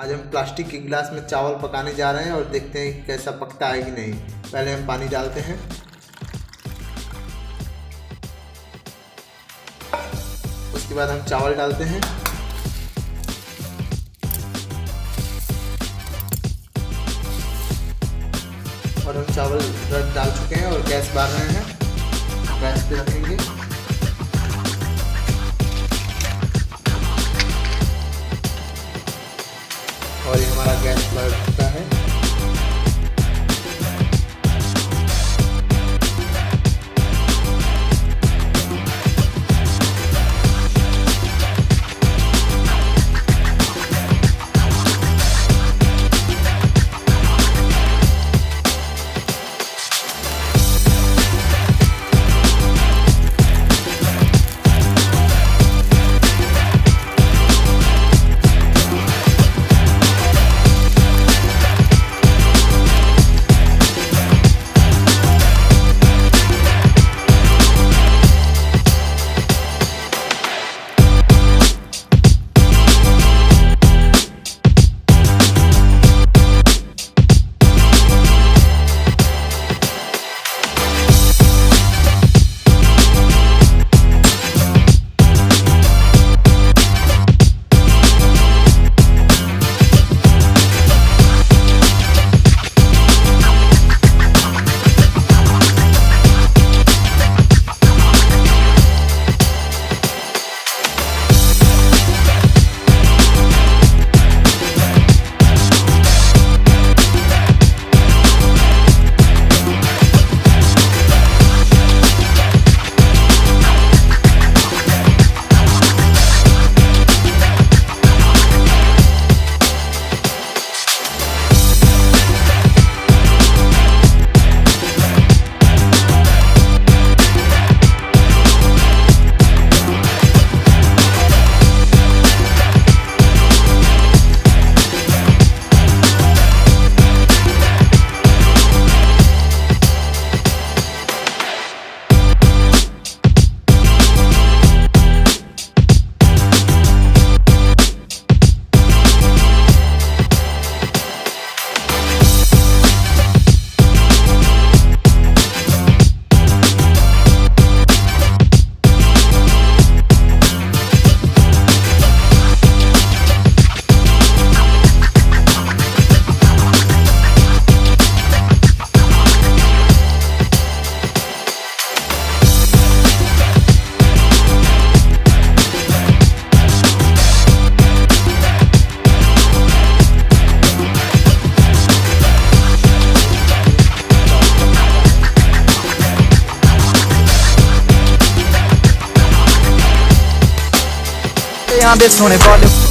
आज हम प्लास्टिक के गिलास में चावल पकाने जा रहे हैं और देखते हैं कि कैसा पकता है कि नहीं। पहले हम पानी डालते हैं, उसके बाद हम चावल डालते हैं और हम चावल डाल चुके हैं और गैस बार रहे हैं। गैस पे रखेंगे और ये हमारा गैस बढ़ चुका है। यहाँ पे सोने वाले